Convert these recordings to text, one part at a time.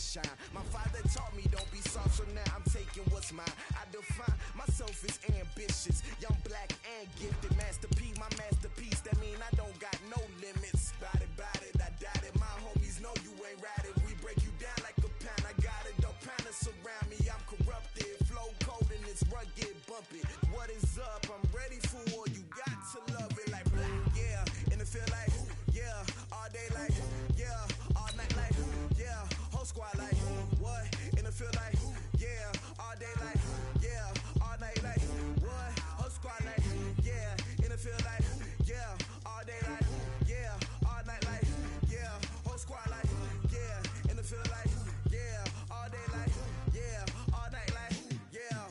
shine. My father taught me don't be soft, so now I'm taking what's mine. I define myself as ambitious, young, black, and gifted. Master P, my masterpiece. That mean I don't got no limits. Bout it, I doubt it. My homies know you ain't ratted. We break you down like a pound. I got it, don't pound us around me. I'm corrupted, flow cold and it's rugged, bumpy. What is up? I'm ready for war. You got to love it like black, yeah. And it feel like, yeah. All day like, yeah. All night like, yeah. Whole squad like, what? And it feel like, yeah. All day like, yeah. All night like, what? Whole squad like, yeah. And it feel like, yeah. All day like, yeah. All night like, yeah. Whole squad like, yeah. And it feel like, yeah. All day like, yeah. All night like, yeah.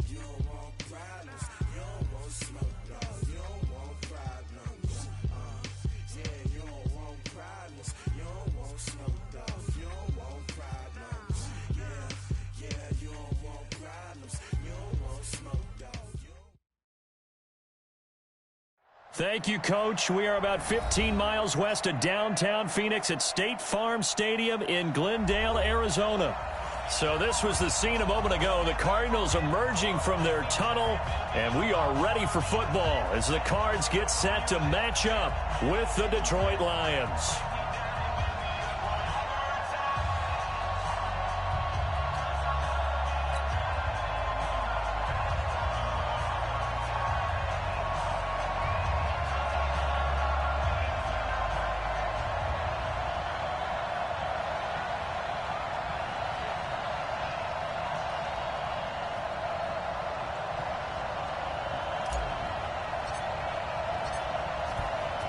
You don't want problems. You don't want smoke, no. You don't want problems. Yeah, you don't want problems. You don't want smoke, dog. You don't want problems. Yeah, you don't want problems. You don't want smoke, dog. Thank you, Coach. We are about 15 miles west of downtown Phoenix at State Farm Stadium in Glendale, Arizona. So this was the scene a moment ago. The Cardinals emerging from their tunnel, and we are ready for football as the Cards get set to match up with the Detroit Lions.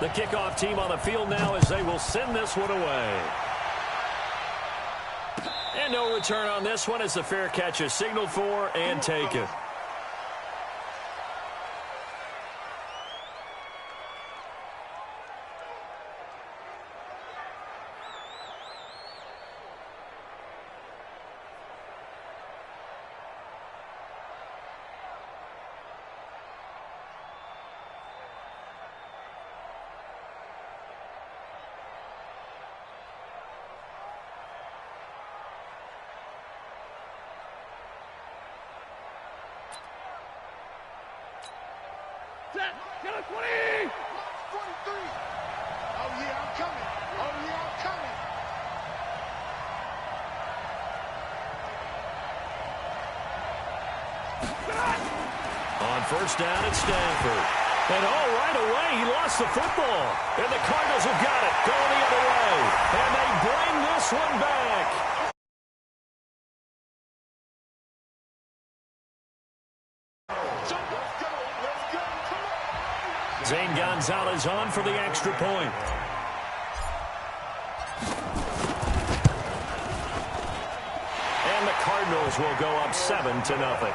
The kickoff team on the field now as they will send this one away. And no return on this one as the fair catch is signaled for and taken. Set, get a 20! 23! Oh yeah, I'm coming. Oh yeah, I'm coming. On first down at Stanford. And right away, he lost the football. And the Cardinals have got it, going the other way. And they bring this one back. Zane Gonzalez on for the extra point. And the Cardinals will go up 7-0.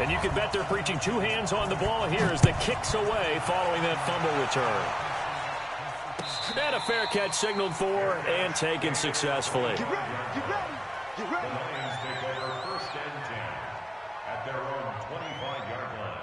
And you can bet they're preaching two hands on the ball here as the kicks away following that fumble return. And a fair catch signaled for and taken successfully. Get ready, get ready, get ready. The Lions take over first and 10 at their own 25-yard line.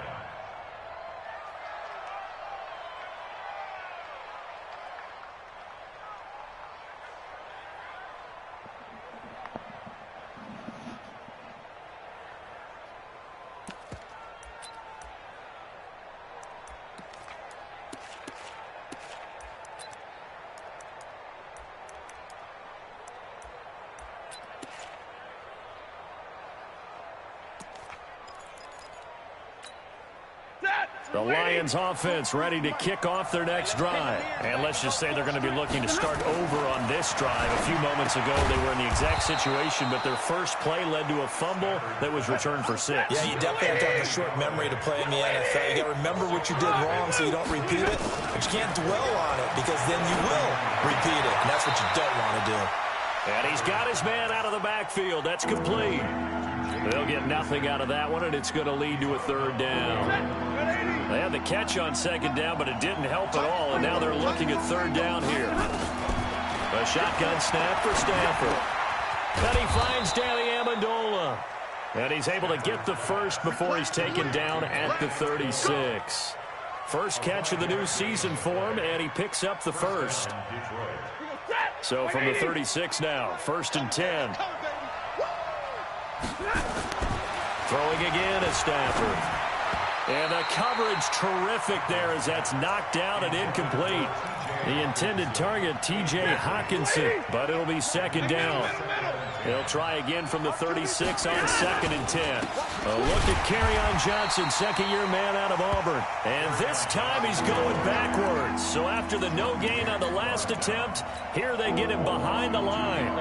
The Lions offense ready to kick off their next drive. And let's just say they're going to be looking to start over on this drive. A few moments ago, they were in the exact situation, but their first play led to a fumble that was returned for 6. Yeah, you definitely have to have a short memory to play in the NFL. You got to remember what you did wrong so you don't repeat it, but you can't dwell on it because then you will repeat it, and that's what you don't want to do. And he's got his man out of the backfield. That's complete. They'll get nothing out of that one, and it's going to lead to a third down. They had the catch on second down, but it didn't help at all, and now they're looking at third down here. A shotgun snap for Stafford. And he finds Danny Amendola. And he's able to get the first before he's taken down at the 36. First catch of the new season for him, and he picks up the first. So from the 36 now, 1st and 10. Throwing again is Stafford. And the coverage terrific there as that's knocked down and incomplete. The intended target, T.J. Hawkinson, but it'll be second down. They'll try again from the 36 on 2nd and 10. A look at Kerryon Johnson, second-year man out of Auburn. And this time he's going backwards. So after the no gain on the last attempt, here they get him behind the line.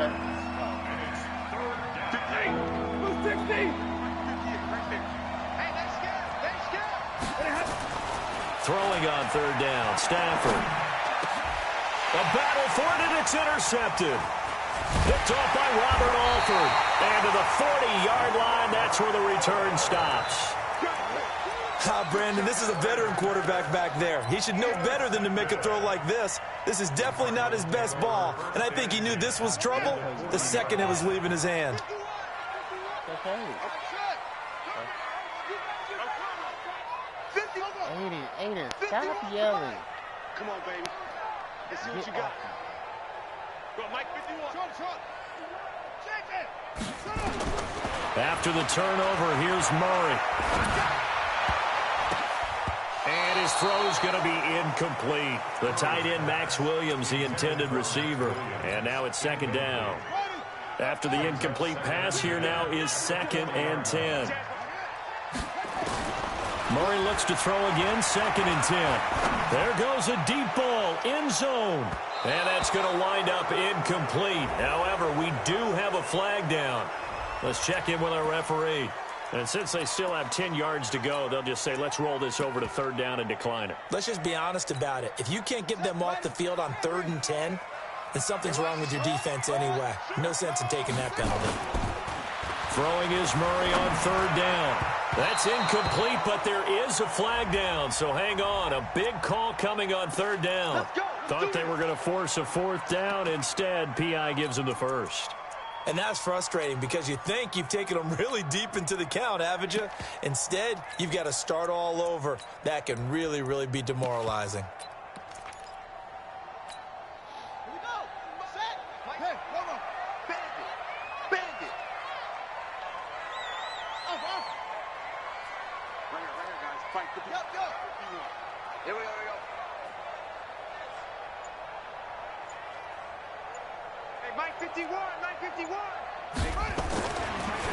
Throwing on third down, Stafford. A battle for it, and it's intercepted. Picked off by Robert Alford. And to the 40-yard line, that's where the return stops. Brandon, this is a veteran quarterback back there. He should know better than to make a throw like this. This is definitely not his best ball, and I think he knew this was trouble the second it was leaving his hand. Aiden, stop yelling. Come on, baby. Let's see what you got. Go, Mike 51. After the turnover, here's Murray. And his throw's going to be incomplete. The tight end, Max Williams, the intended receiver. And now it's second down. After the incomplete pass, here now is 2nd and 10. Murray looks to throw again, 2nd and 10. There goes a deep ball, end zone. And that's going to wind up incomplete. However, we do have a flag down. Let's check in with our referee. And since they still have 10 yards to go, they'll just say, let's roll this over to third down and decline it. Let's just be honest about it. If you can't get them off the field on 3rd and 10, then something's wrong with your defense anyway. No sense in taking that penalty. Throwing is Murray on third down. That's incomplete, but there is a flag down, so hang on. A big call coming on third down. Thought they were going to force a 4th down. Instead, P.I. gives them the first. And that's frustrating because you think you've taken them really deep into the count, haven't you? Instead, you've got to start all over. That can really, really be demoralizing.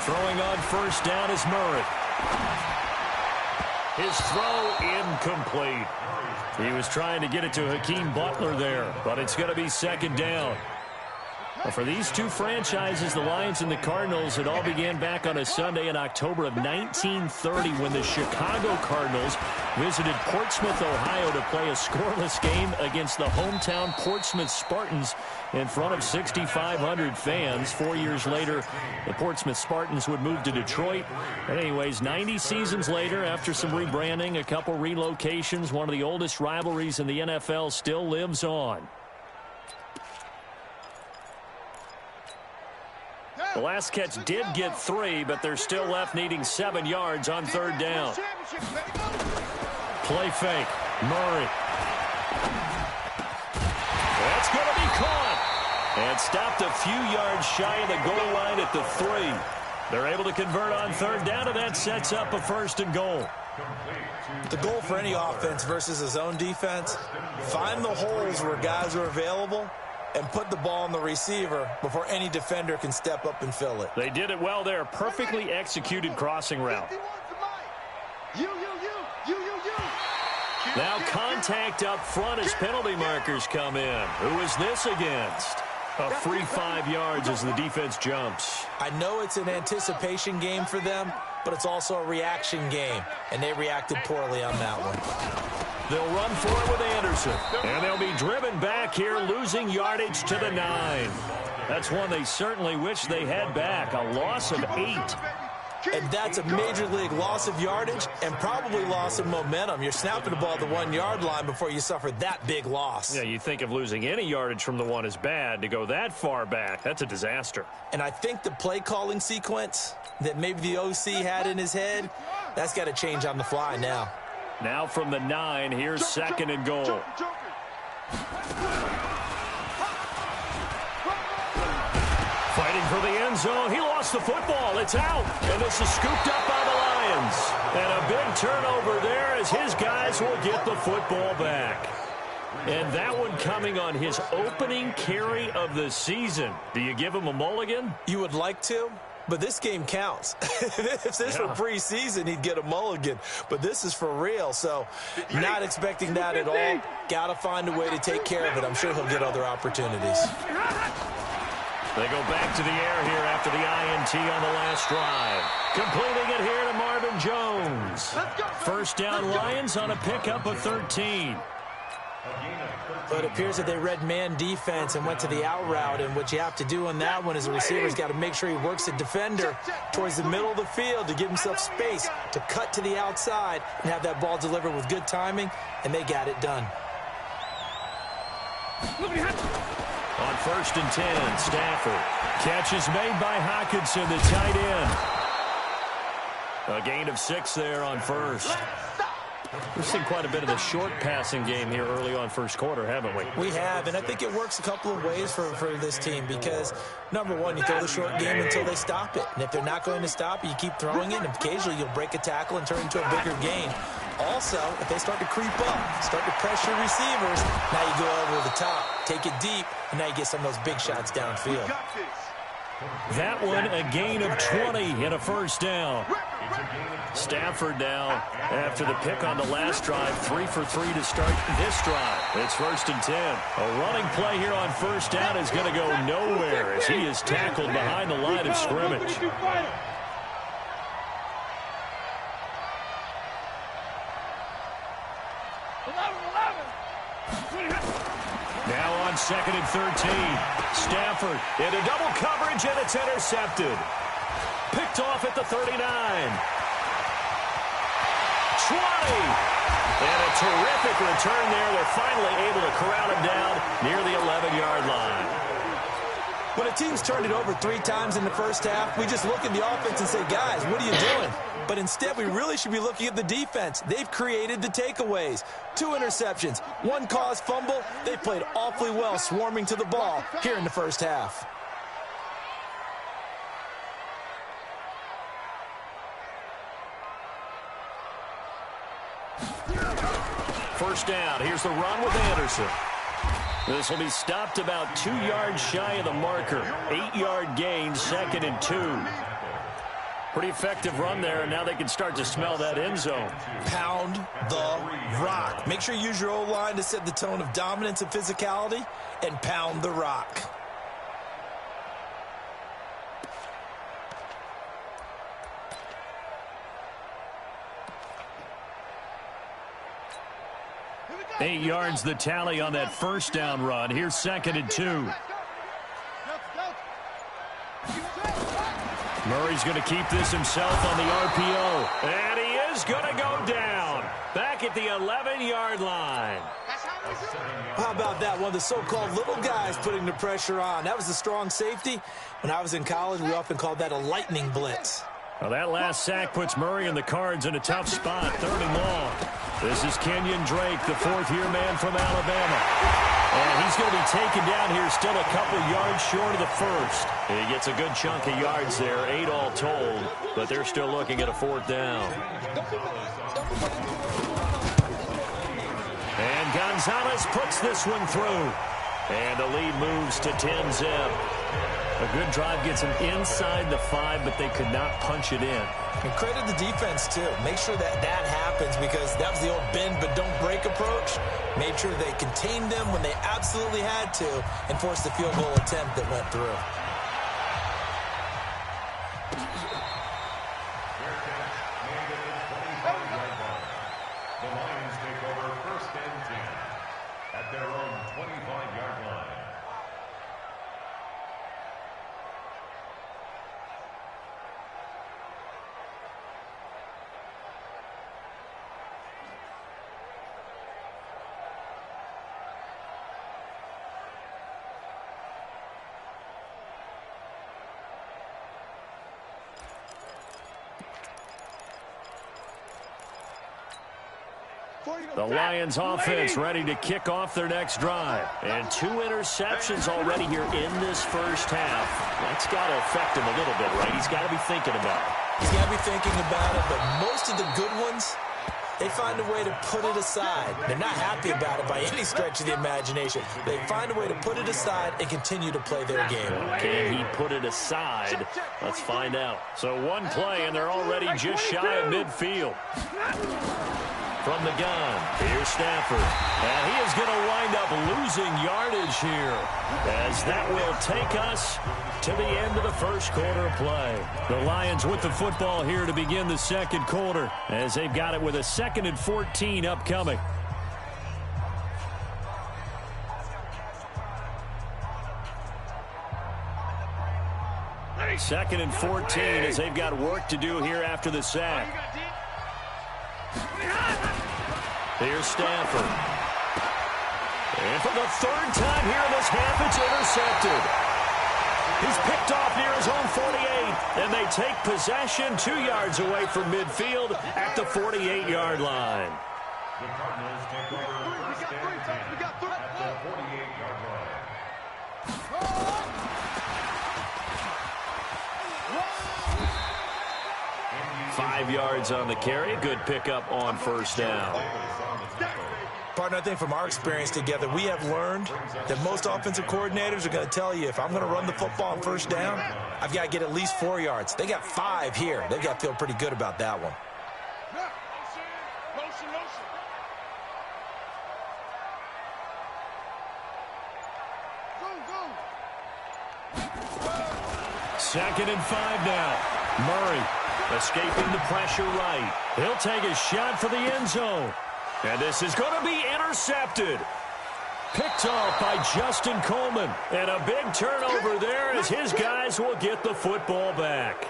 Throwing on first down is Murray. His throw incomplete. He was trying to get it to Hakeem Butler there, but it's going to be second down. Well, for these two franchises, the Lions and the Cardinals, it all began back on a Sunday in October of 1930 when the Chicago Cardinals visited Portsmouth, Ohio to play a scoreless game against the hometown Portsmouth Spartans in front of 6,500 fans. 4 years later, the Portsmouth Spartans would move to Detroit. But anyways, 90 seasons later, after some rebranding, a couple relocations, one of the oldest rivalries in the NFL still lives on. The last catch did get 3, but they're still left needing 7 yards on third down. Play fake. Murray. That's going to be caught. And stopped a few yards shy of the goal line at the 3. They're able to convert on third down, and that sets up a 1st and goal. The goal for any offense versus a zone defense, find the holes where guys are available and put the ball on the receiver before any defender can step up and fill it. They did it well there. Perfectly executed crossing route. Now contact up front as penalty markers come in. Who is this against? A free 5 yards as the defense jumps. I know it's an anticipation game for them, but it's also a reaction game, and they reacted poorly on that one. They'll run for it with Anderson. And they'll be driven back here, losing yardage to the 9. That's one they certainly wish they had back. A loss of 8. And that's a major league loss of yardage and probably loss of momentum. You're snapping the ball at the 1-yard line before you suffer that big loss. Yeah, you think of losing any yardage from the one is bad. To go that far back, that's a disaster. And I think the play calling sequence that maybe the OC had in his head, that's got to change on the fly now. Now from the 9, here's 2nd and goal. Fighting for the end zone. He lost the football. It's out. And this is scooped up by the Lions. And a big turnover there as his guys will get the football back. And that one coming on his opening carry of the season. Do you give him a mulligan? You would like to, but this game counts. If this were preseason, he'd get a mulligan. But this is for real, so not expecting that at all. Got to find a way to take care of it. I'm sure he'll get other opportunities. They go back to the air here after the INT on the last drive. Completing it here to Marvin Jones. First down Lions on a pickup of 13. But it appears that they read man defense and went to the out route, and what you have to do on that one is the receiver's got to make sure he works the defender towards the middle of the field to give himself space to cut to the outside and have that ball delivered with good timing, and they got it done. On 1st and 10, Stafford. Catch is made by Hockenson, the tight end. A gain of 6 there on 1st. We've seen quite a bit of the short passing game here early on first quarter, haven't we? We have, and I think it works a couple of ways for this team because, number one, you throw the short game until they stop it. And if they're not going to stop it, you keep throwing it, and occasionally you'll break a tackle and turn into a bigger gain. Also, if they start to creep up, start to pressure receivers, now you go over the top, take it deep, and now you get some of those big shots downfield. That one, a gain of 20 and a first down. Stafford now, after the pick on the last drive, 3 for 3 to start this drive. It's 1st and 10. A running play here on first down is going to go nowhere as he is tackled behind the line of scrimmage. Now on 2nd and 13. Stafford into double coverage, and it's intercepted. Picked off at the 39. 20. And a terrific return there. They're finally able to corral him down near the 11-yard line. When a team's turned it over 3 times in the first half, we just look at the offense and say, guys, what are you doing? But instead, we really should be looking at the defense. They've created the takeaways. 2 interceptions, 1 caused fumble. They played awfully well swarming to the ball here in the first half. First down. Here's the run with Anderson. This will be stopped about 2 yards shy of the marker. 8-yard gain, 2nd and 2. Pretty effective run there, and now they can start to smell that end zone. Pound the rock. Make sure you use your O-line to set the tone of dominance and physicality, and pound the rock. Eight yards the tally on that first down run. Here's 2nd and 2. Murray's going to keep this himself on the RPO. And he is going to go down. Back at the 11-yard line. How about that? One of the so-called little guys putting the pressure on. That was a strong safety. When I was in college, we often called that a lightning blitz. Well, that last sack puts Murray and the Cards in a tough spot. 3rd and long. This is Kenyon Drake, the 4th-year man from Alabama. And he's going to be taken down here still a couple yards short of the first. He gets a good chunk of yards there, 8 all told, but they're still looking at a 4th down. And Gonzalez puts this one through. And the lead moves to 10-zip. A good drive gets them inside the 5, but they could not punch it in. And credit the defense, too. Make sure that that happens because that was the old bend but don't break approach. Made sure they contained them when they absolutely had to and forced the field goal attempt that went through. The Lions take over 1st and 10 at their own 25-yard line. The Lions offense ready to kick off their next drive. And 2 interceptions already here in this first half. That's got to affect him a little bit, right? He's got to be thinking about it. He's got to be thinking about it, but most of the good ones, they find a way to put it aside. They're not happy about it by any stretch of the imagination. They find a way to put it aside and continue to play their game. Can he put it aside? Let's find out. So 1 play, and they're already just shy of midfield. From the gun, here's Stafford. And he is going to wind up losing yardage here, as that will take us to the end of the first quarter of play. The Lions with the football here to begin the second quarter, as they've got it with a 2nd and 14 upcoming. Second and 14 as they've got work to do here after the sack. Here's Stafford. And for the 3rd time here in this half, it's intercepted. He's picked off near his own 48, and they take possession 2 yards away from midfield at the 48-yard line. The Cardinals take over first and 10 at the 48-yard line. 5 yards on the carry. Good pickup on first down. Partner, I think from our experience together, we have learned that most offensive coordinators are going to tell you, if I'm going to run the football on first down, I've got to get at least 4 yards. They got 5 here. They've got to feel pretty good about that one. Second and 5 now. Murray escaping the pressure right. He'll take a shot for the end zone. And this is going to be intercepted. Picked off by Justin Coleman. And a big turnover there as his guys will get the football back.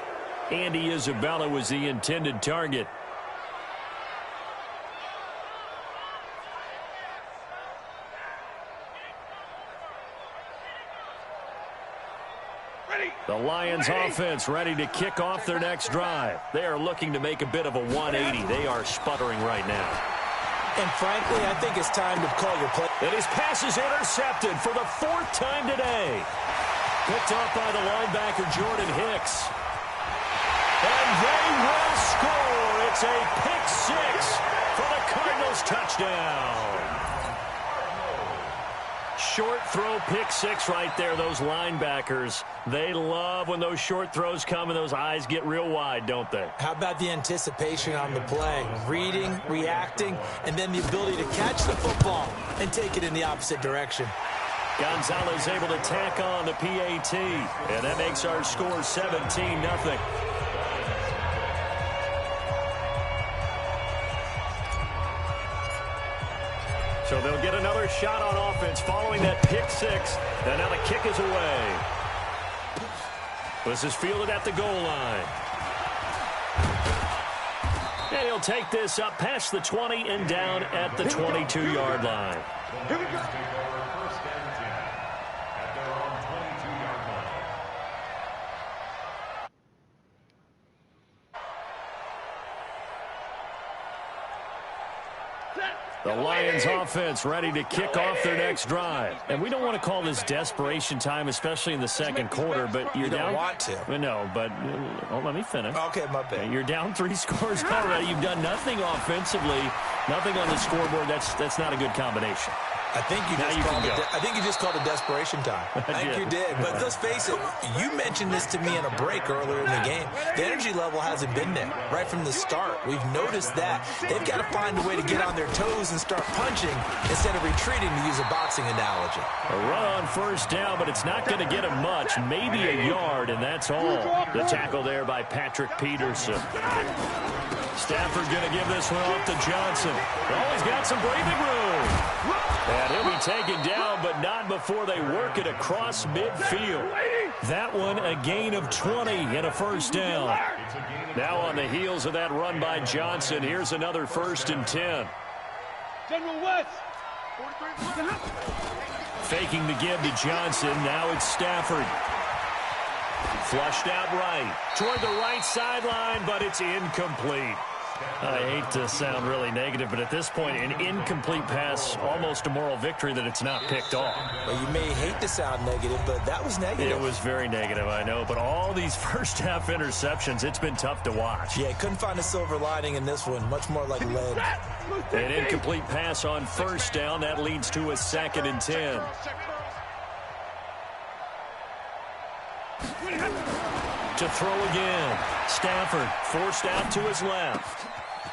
Andy Isabella was the intended target. The Lions offense ready to kick off their next drive. They are looking to make a bit of a 180. They are sputtering right now. And frankly, I think it's time to call your play. And his pass is intercepted for the 4th time today. Picked off by the linebacker, Jordan Hicks. And they will score. It's a pick 6 for the Cardinals touchdown. Short throw, pick 6 right there. Those linebackers, they love when those short throws come and those eyes get real wide, don't they? How about the anticipation on the play? Reading, reacting, and then the ability to catch the football and take it in the opposite direction. Gonzalez able to tack on the PAT, and that makes our score 17-0. So they'll get another shot on offense following that pick 6. And now the kick is away. This is fielded at the goal line. And he'll take this up past the 20 and down at the 22-yard line. The Lions take over first and 10 at their own 22-yard line. The Lions offense ready to kick off their next drive. And we don't want to call this desperation time, especially in the second quarter, but you're down. You don't want to. No, but let me finish. Okay, my bad. You're down 3 scores already. You've done nothing offensively, nothing on the scoreboard. That's not a good combination. I think you just called it desperation time. I think you did. But let's face it, you mentioned this to me in a break earlier in the game. The energy level hasn't been there right from the start. We've noticed that. They've got to find a way to get on their toes and start punching instead of retreating, to use a boxing analogy. A run on first down, but it's not going to get him much. Maybe a yard, and that's all. The tackle there by Patrick Peterson. Stafford going to give this one off to Johnson. Oh, he's got some breathing room. And he'll be taken down, but not before they work it across midfield. That one, a gain of 20 and a first down. Now on the heels of that run by Johnson, here's another 1st and 10. General West. Faking the give to Johnson. Now it's Stafford. Flushed out right. Toward the right sideline, but it's incomplete. I hate to sound really negative, but at this point, an incomplete pass, almost a moral victory that it's not picked off. Well, you may hate to sound negative, but that was negative. It was very negative, I know, but all these first-half interceptions, it's been tough to watch. Yeah, couldn't find a silver lining in this one, much more like lead. An incomplete pass on first down, that leads to a 2nd and 10. To throw again. Stafford forced out to his left.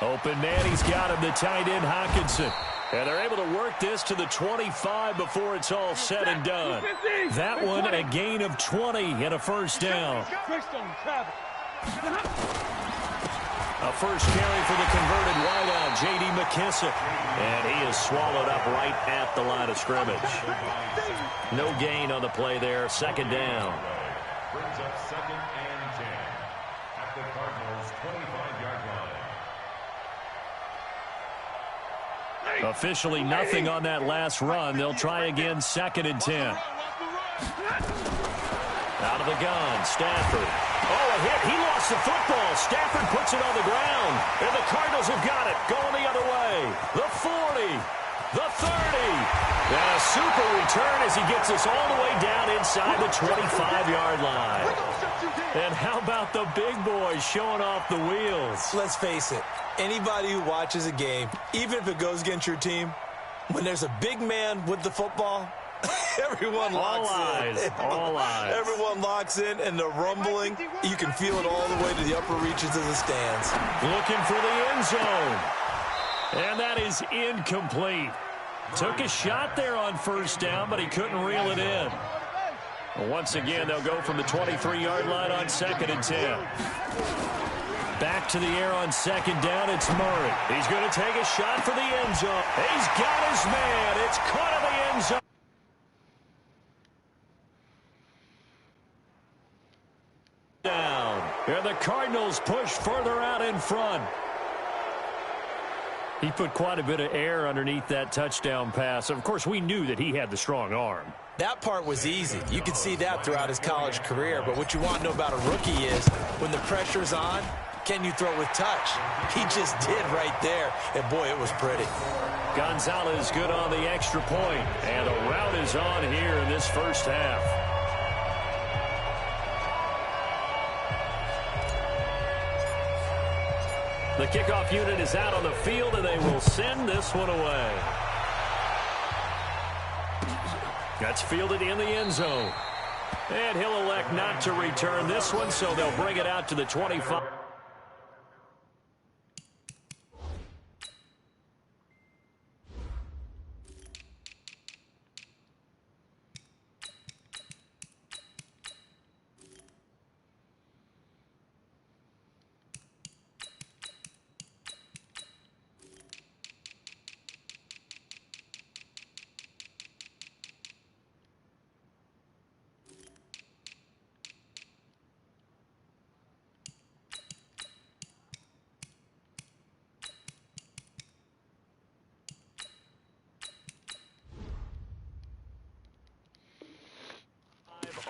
Open man, he's got him, the tight end Hockenson. And they're able to work this to the 25 before it's all said and done. That one, a gain of 20 and a first down. A first carry for the converted wideout, J.D. McKissick. And he is swallowed up right at the line of scrimmage. No gain on the play there, 2nd down. Brings up 2nd and 10 at the Cardinals' 25-yard line. Officially nothing on that last run. They'll try again, 2nd and 10. Out of the gun, Stafford. Oh, a hit. He lost the football. Stafford puts it on the ground. And the Cardinals have got it. Going the other way. The 40. The 30. And a super return as he gets us all the way down inside the 25-yard line. And how about the big boys showing off the wheels? Let's face it, anybody who watches a game, even if it goes against your team, when there's a big man with the football, everyone locks in. All eyes. Everyone locks in, and the rumbling, you can feel it all the way to the upper reaches of the stands. Looking for the end zone. And that is incomplete. Took a shot there on first down, but he couldn't reel it in. Once again, they'll go from the 23-yard line on 2nd and 10. Back to the air on 2nd down, it's Murray. He's going to take a shot for the end zone. He's got his man. It's caught in the end zone. Down. And the Cardinals push further out in front. He put quite a bit of air underneath that touchdown pass. Of course, we knew that he had the strong arm. That part was easy. You could see that throughout his college career. But what you want to know about a rookie is when the pressure's on, can you throw with touch? He just did right there. And, boy, it was pretty. Gonzalez good on the extra point. And the route is on here in this first half. The kickoff unit is out on the field, and they will send this one away. That's fielded in the end zone. And he'll elect not to return this one, so they'll bring it out to the 25.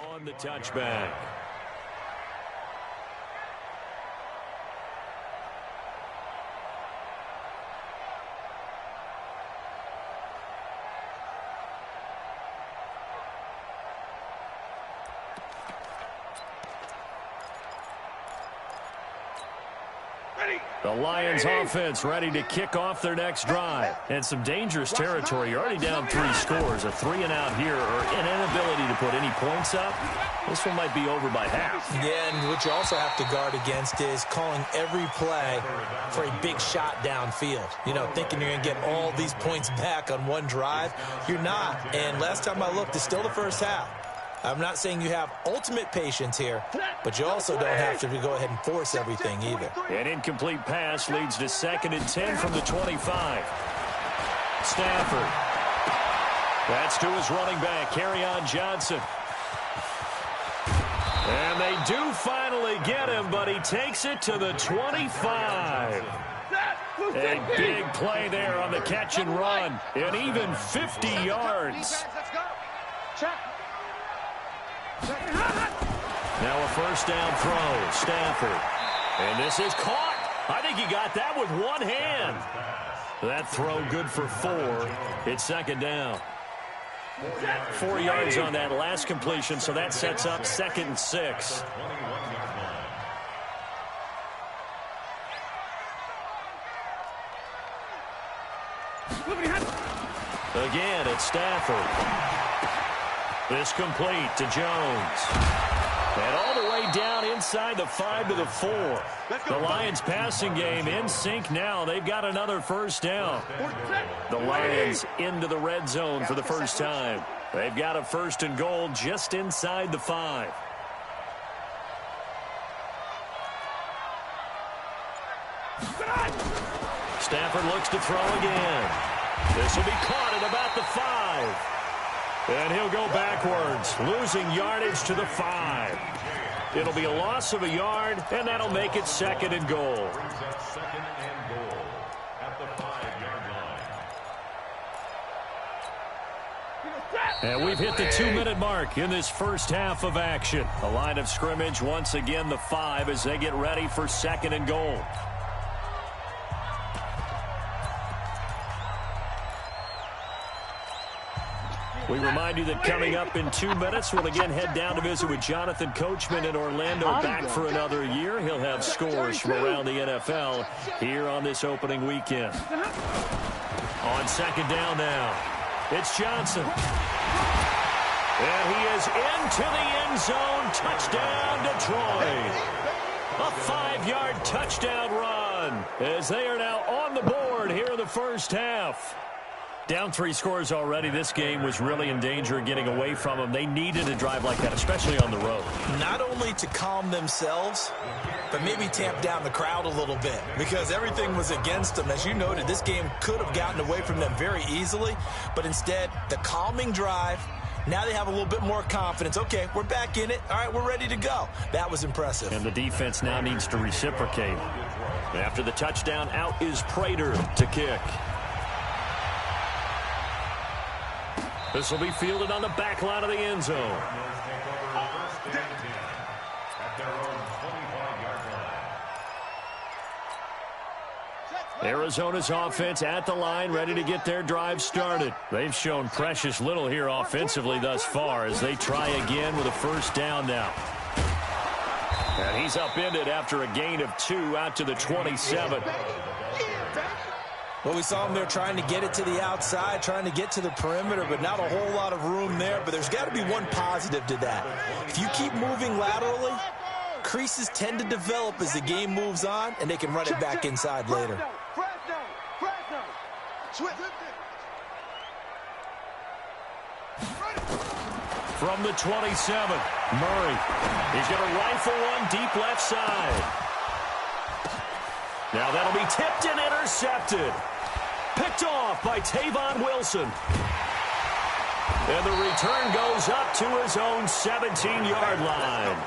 On the touchback. The Lions offense ready to kick off their next drive. And some dangerous territory. You're already down 3 scores. A 3 and out here, or an inability to put any points up. This one might be over by half. Yeah, and what you also have to guard against is calling every play for a big shot downfield. You know, thinking you're going to get all these points back on one drive. You're not. And last time I looked, it's still the first half. I'm not saying you have ultimate patience here, but you also don't have to go ahead and force everything either. An incomplete pass leads to 2nd and 10 from the 25. Stafford. That's to his running back, Kerryon Johnson. And they do finally get him, but he takes it to the 25. A big play there on the catch and run, and even 50 yards. Now a first down throw, Stafford. And this is caught. I think he got that with one hand. That throw good for 4. It's second down. 4 yards on that last completion, so that sets up 2nd and 6. Again, it's Stafford. This complete to Jones. And all the way down inside the 5 to the 4. The Lions passing game in sync now. They've got another first down. The Lions into the red zone for the first time. They've got a 1st and goal just inside the 5. Stafford looks to throw again. This will be caught at about the 5. And he'll go backwards, losing yardage to the 5. It'll be a loss of a yard, and that'll make it 2nd and goal. Second and goal at the 5-yard line. And we've hit the 2-minute mark in this first half of action. The line of scrimmage, once again, the 5 as they get ready for 2nd and goal. We remind you that coming up in 2 minutes, we'll again head down to visit with Jonathan Coachman in Orlando, back for another year. He'll have scores from around the NFL here on this opening weekend. On 2nd down now, it's Johnson. And he is into the end zone. Touchdown, Detroit. A 5-yard touchdown run as they are now on the board here in the first half. Down 3 scores already. This game was really in danger of getting away from them. They needed a drive like that, especially on the road. Not only to calm themselves, but maybe tamp down the crowd a little bit because everything was against them. As you noted, this game could have gotten away from them very easily, but instead, the calming drive, now they have a little bit more confidence. Okay, we're back in it. All right, we're ready to go. That was impressive. And the defense now needs to reciprocate. After the touchdown, out is Prater to kick. This will be fielded on the back line of the end zone. Arizona's offense at the line, ready to get their drive started. They've shown precious little here offensively thus far as they try again with a first down now. And he's upended after a gain of 2 out to the 27. Well, we saw them there trying to get it to the outside, trying to get to the perimeter, but not a whole lot of room there. But there's got to be one positive to that. If you keep moving laterally, creases tend to develop as the game moves on, and they can run it back inside later. From the 27, Murray. He's going to rifle one deep left side. Now that'll be tipped and intercepted. Picked off by Tavon Wilson. And the return goes up to his own 17-yard line.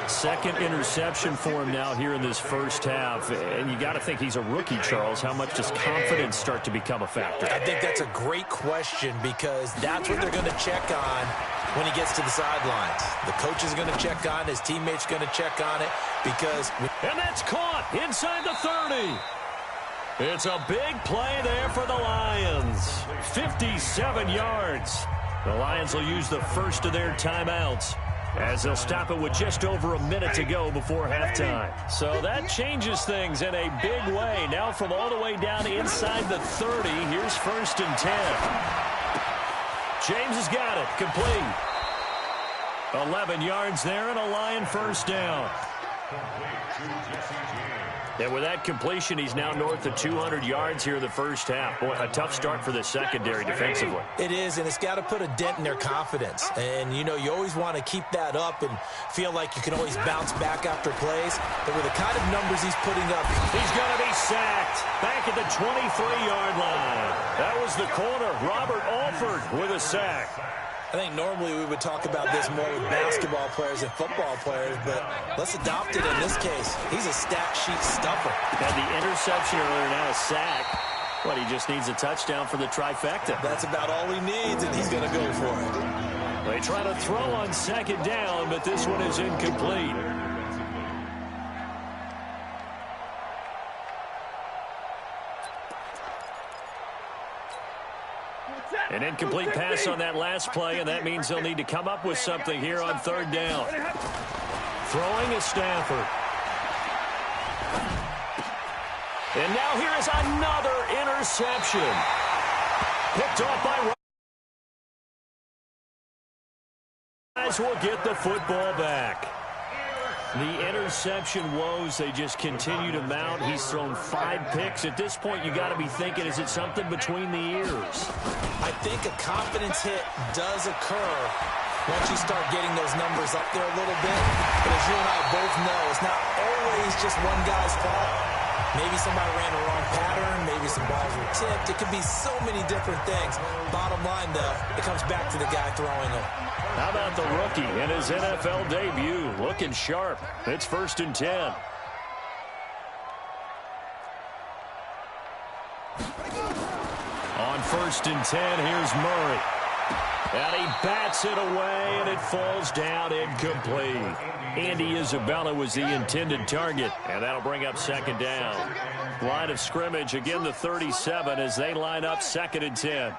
2nd interception for him now here in this first half. And you got to think he's a rookie, Charles. How much does confidence start to become a factor? I think that's a great question because that's what they're going to check on when he gets to the sidelines. The coach is going to check on, his teammates going to check on it because... And that's caught inside the 30. It's a big play there for the Lions. 57 yards. The Lions will use the first of their timeouts as they'll stop it with just over a minute to go before halftime. So that changes things in a big way. Now from all the way down inside the 30, here's 1st and 10. James has got it. Complete. 11 yards there and a Lion first down. And with that completion, he's now north of 200 yards here in the first half. Boy, a tough start for the secondary defensively. It is, and it's got to put a dent in their confidence. And, you know, you always want to keep that up and feel like you can always bounce back after plays. But with the kind of numbers he's putting up, he's going to be sacked back at the 23-yard line. That was the corner, Robert Alford, with a sack. I think normally we would talk about this more with basketball players and football players, but let's adopt it in this case. He's a stat sheet stuffer. And the interception earlier, now a sack. But he just needs a touchdown for the trifecta. That's about all he needs, and he's going to go for it. They try to throw on 2nd down, but this one is incomplete. An incomplete pass on that last play, and that means they'll need to come up with something here on third down. Throwing is Stafford. And now here is another interception. Picked off by Guys will get the football back. The interception woes, they just continue to mount. He's thrown 5 picks. At this point, you got to be thinking, is it something between the ears? I think a confidence hit does occur once you start getting those numbers up there a little bit. But as you and I both know, it's not always just one guy's fault. Maybe somebody ran the wrong pattern. Maybe some balls were tipped. It could be so many different things. Bottom line, though, it comes back to the guy throwing them. How about the rookie in his NFL debut? Looking sharp. It's 1st and 10. On 1st and 10, here's Murray. And he bats it away, and it falls down incomplete. Andy Isabella was the intended target, and that'll bring up 2nd down. Line of scrimmage, again the 37 as they line up 2nd and 10.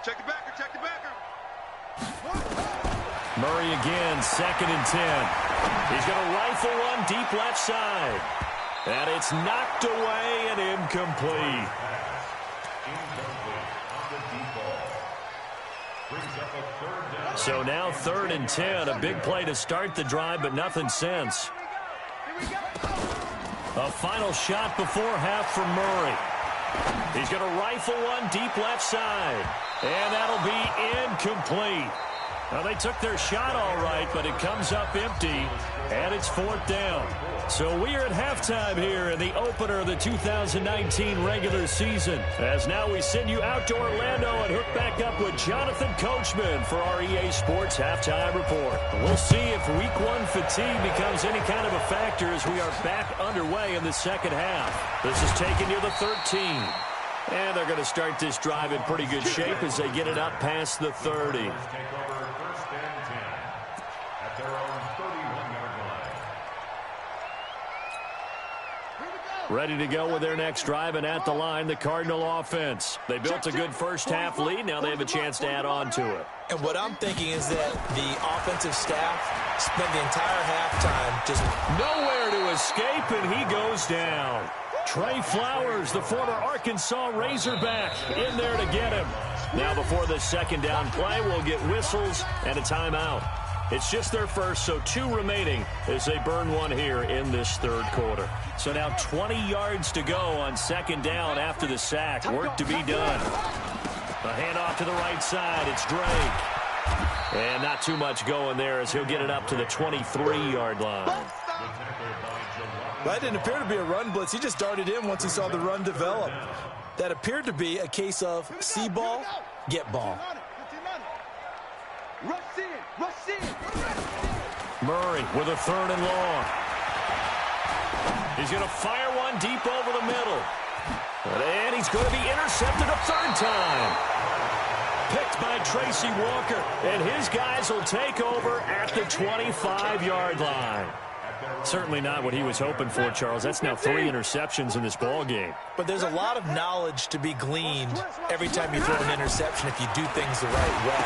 Check the backer, check the backer. Murray again, 2nd and 10. He's going to rifle one deep left side. And it's knocked away and incomplete. So now 3rd and 10, a big play to start the drive, but nothing since. A final shot before half from Murray. He's going to rifle one deep left side, and that'll be incomplete. Well, they took their shot all right, but it comes up empty, and it's 4th down. So we are at halftime here in the opener of the 2019 regular season. As now we send you out to Orlando and hook back up with Jonathan Coachman for our EA Sports Halftime Report. We'll see if Week 1 fatigue becomes any kind of a factor as we are back underway in the second half. This is taken near the 13. And they're going to start this drive in pretty good shape as they get it up past the 30. Ready to go with their next drive, and at the line, the Cardinal offense. They built a good first half lead. Now they have a chance to add on to it. And what I'm thinking is that the offensive staff spent the entire halftime just nowhere to escape, and he goes down. Trey Flowers, the former Arkansas Razorback, in there to get him. Now before the 2nd down play, we'll get whistles and a timeout. It's just their first, so 2 remaining as they burn one here in this 3rd quarter. So now 20 yards to go on 2nd down after the sack. Work to be done. A handoff to the right side. It's Drake. And not too much going there as he'll get it up to the 23-yard line. That didn't appear to be a run blitz. He just darted in once he saw the run develop. That appeared to be a case of see ball, get ball. Murray with a 3rd and long. He's going to fire one deep over the middle. And he's going to be intercepted a 3rd time. Picked by Tracy Walker. And his guys will take over at the 25-yard line. Certainly not what he was hoping for, Charles. That's now 3 interceptions in this ball game. But there's a lot of knowledge to be gleaned every time you throw an interception if you do things the right way.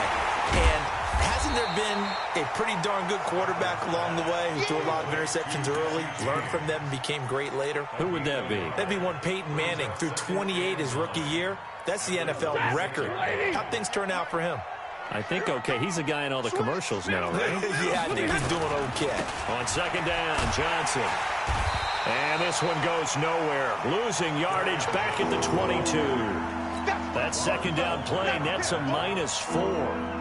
And hasn't there been a pretty darn good quarterback along the way who threw a lot of interceptions early, learned from them, and became great later? Who would that be? That'd be one Peyton Manning. Threw 28 his rookie year. That's the NFL record. How'd things turn out for him? I think okay. He's a guy in all the commercials now, right? Yeah, I think he's doing okay. On 2nd down, Johnson. And this one goes nowhere. Losing yardage back at the 22. That 2nd down play nets a -4.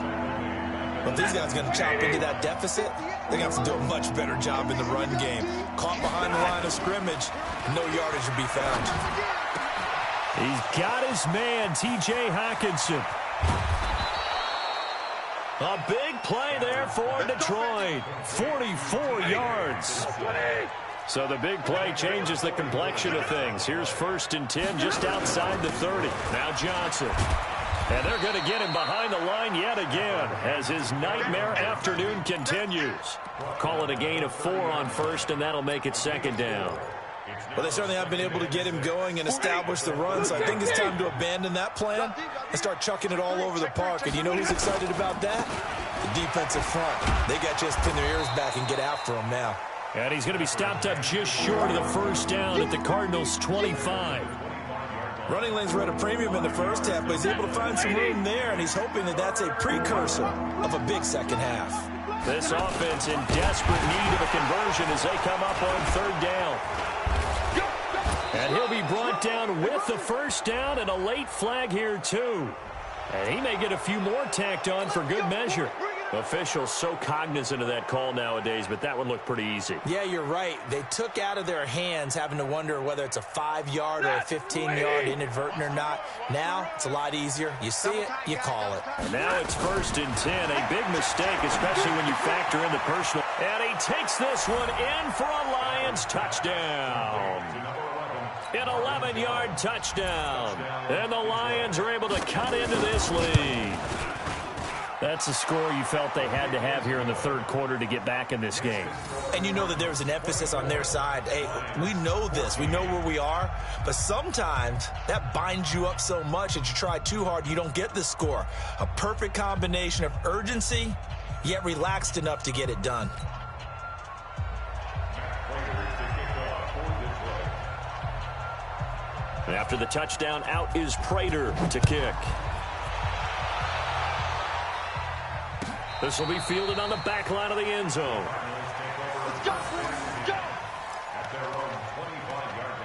But these guys are going to chop into that deficit. They're going to have to do a much better job in the run game. Caught behind the line of scrimmage, no yardage to be found. He's got his man, T.J. Hawkinson. A big play there for Detroit. 44 yards. So the big play changes the complexion of things. Here's 1st and 10 just outside the 30. Now Johnson. And they're going to get him behind the line yet again as his nightmare afternoon continues. Call it a gain of 4 on 1st, and that'll make it 2nd down. Well, they certainly have been able to get him going and establish the run, so I think it's time to abandon that plan and start chucking it all over the park. And you know who's excited about that? The defensive front. They got to just pin their ears back and get after him now. And he's going to be stopped up just short of the first down at the Cardinals' 25. Running lanes were at a premium in the first half, but he's able to find some room there, and he's hoping that that's a precursor of a big second half. This offense in desperate need of a conversion as they come up on third down. And he'll be brought down with the first down and a late flag here, too. And he may get a few more tacked on for good measure. Officials so cognizant of that call nowadays, but that one looked pretty easy. Yeah, you're right. They took out of their hands having to wonder whether it's a 5-yard or a 15-yard inadvertent or not. Now, it's a lot easier. You see it, you call it. And now it's 1st and 10. A big mistake, especially when you factor in the personal. And he takes this one in for a Lions touchdown. An 11-yard touchdown. And the Lions are able to cut into this lead. That's a score you felt they had to have here in the third quarter to get back in this game. And you know that there's an emphasis on their side. Hey, we know this. We know where we are. But sometimes that binds you up so much that you try too hard, you don't get the score. A perfect combination of urgency, yet relaxed enough to get it done. After the touchdown, out is Prater to kick. This will be fielded on the back line of the end zone. Let's go. Let's go. At their own 25-yard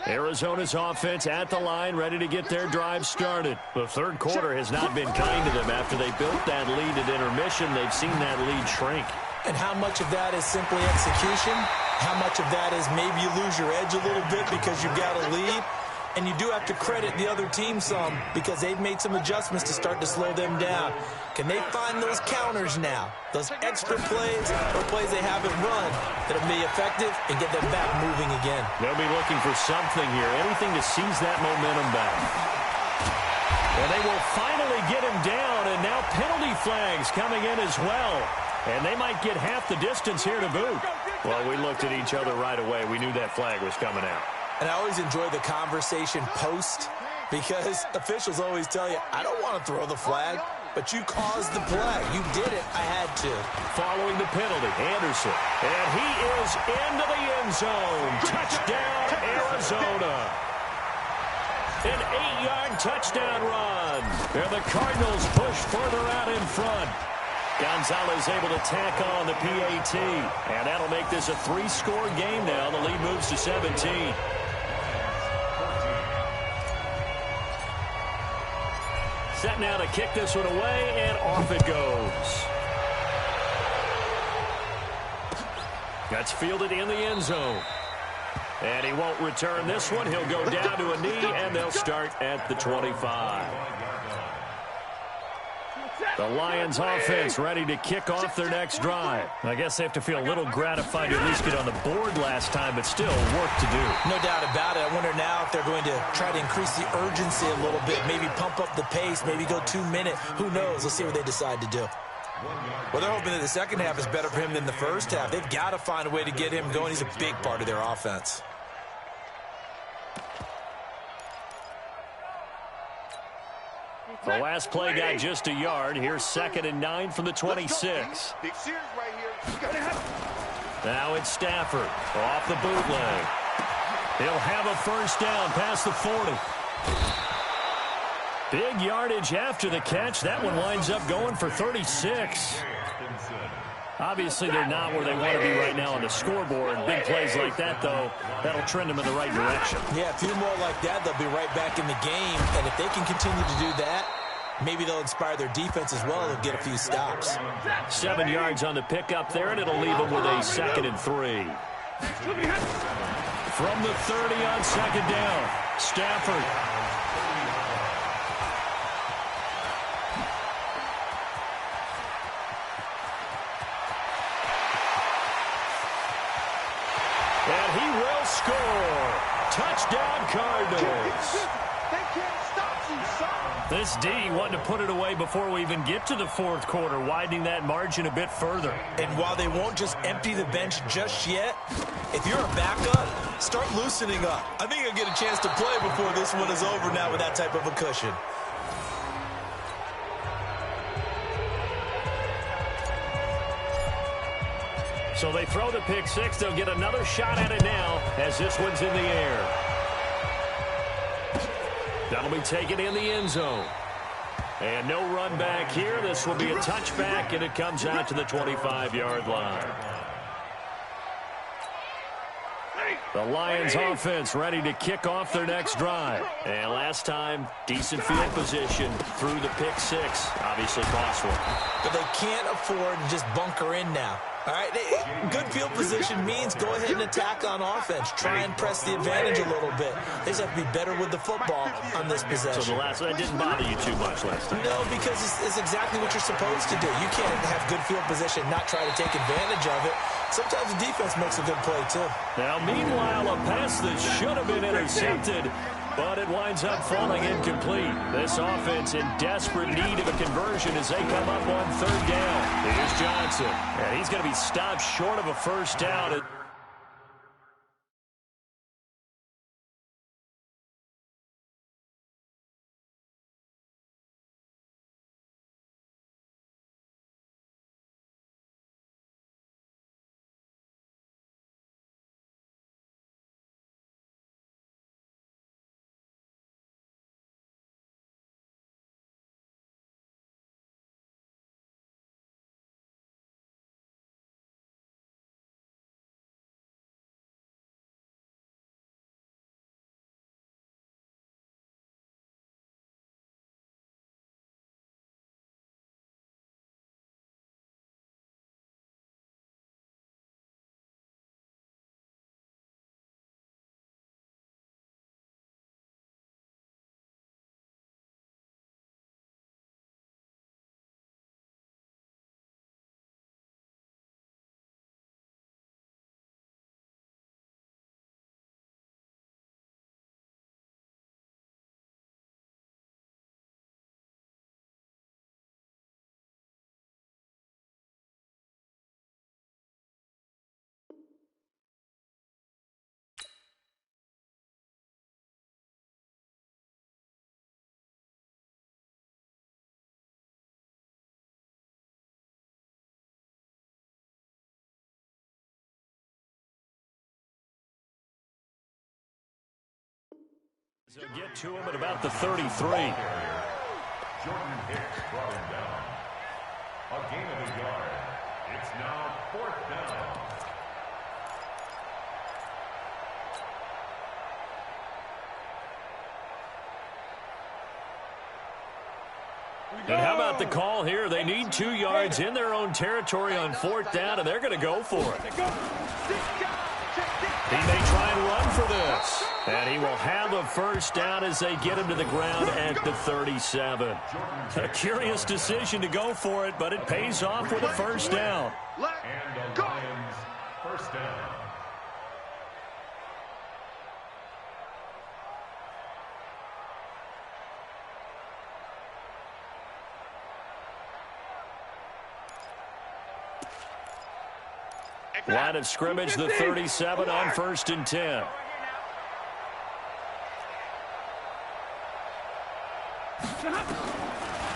line. Arizona's offense at the line, ready to get their drive started. The third quarter has not been kind to them. After they built that lead at intermission, they've seen that lead shrink. And how much of that is simply execution? How much of that is maybe you lose your edge a little bit because you've got a lead? And you do have to credit the other team some because they've made some adjustments to start to slow them down. Can they find those counters now? Those extra plays or plays they haven't run that'll be effective and get them back moving again. They'll be looking for something here, anything to seize that momentum back. And they will finally get him down, and now penalty flags coming in as well. And they might get half the distance here to boot. Well, we looked at each other right away. We knew that flag was coming out. And I always enjoy the conversation post because officials always tell you, I don't want to throw the flag, but you caused the play. You did it. I had to. Following the penalty, Anderson. And he is into the end zone. Touchdown, Arizona. An 8-yard touchdown run. And the Cardinals push further out in front. Gonzalez able to tack on the PAT. And that'll make this a 3-score game now. The lead moves to 17. Set now to kick this one away, and off it goes. That's fielded in the end zone. And he won't return this one. He'll go down to a knee, and they'll start at the 25. The Lions offense ready to kick off their next drive. I guess they have to feel a little gratified to at least get on the board last time, but still work to do. No doubt about it. I wonder now if they're going to try to increase the urgency a little bit, maybe pump up the pace, maybe go 2 minutes. Who knows? Let's see what they decide to do. Well, they're hoping that the second half is better for him than the first half. They've got to find a way to get him going. He's a big part of their offense. The last play got just a yard. Here's 2nd and 9 from the 26. Big series right here. Now it's Stafford off the bootleg. He'll have a first down past the 40. Big yardage after the catch. That one winds up going for 36. Obviously, they're not where they want to be right now on the scoreboard. Big plays like that, though, that'll trend them in the right direction. Yeah, a few more like that, they'll be right back in the game. And if they can continue to do that, maybe they'll inspire their defense as well and get a few stops. 7 yards on the pickup there, and it'll leave them with a 2nd and 3. From the 30 on 2nd down, Stafford. And he will score. Touchdown, Cardinals. They can't stop you, son. This D wanting to put it away before we even get to the fourth quarter, widening that margin a bit further. And while they won't just empty the bench just yet, if you're a backup, start loosening up. I think you'll get a chance to play before this one is over now with that type of a cushion. So they throw the pick six. They'll get another shot at it now as this one's in the air. That'll be taken in the end zone. And no run back here. This will be a touchback, and it comes out to the 25-yard line. The Lions offense ready to kick off their next drive. And last time, decent field position through the pick six. Obviously costly. But they can't afford to just bunker in now. All right, good field position means go ahead and attack on offense. Try and press the advantage a little bit. They just have to be better with the football on this possession. So the last one didn't bother you too much last time? No, because it's exactly what you're supposed to do. You can't have good field position and not try to take advantage of it. Sometimes the defense makes a good play, too. Now, meanwhile, a pass that should have been intercepted, but it winds up falling incomplete. This offense in desperate need of a conversion as they come up on third down. Here's Johnson, and he's going to be stopped short of a first down. So get to him at about the 33. Jordan Hicks brought him down. A gain of a yard. It's now fourth down. And how about the call here? They need 2 yards in their own territory on fourth down, and they're going to go for it. He may try and run for this. And he will have a first down as they get him to the ground at the 37. A curious decision to go for it, but it pays off with a first down. And the Lions first down. Line of scrimmage, the 37 on 1st and 10.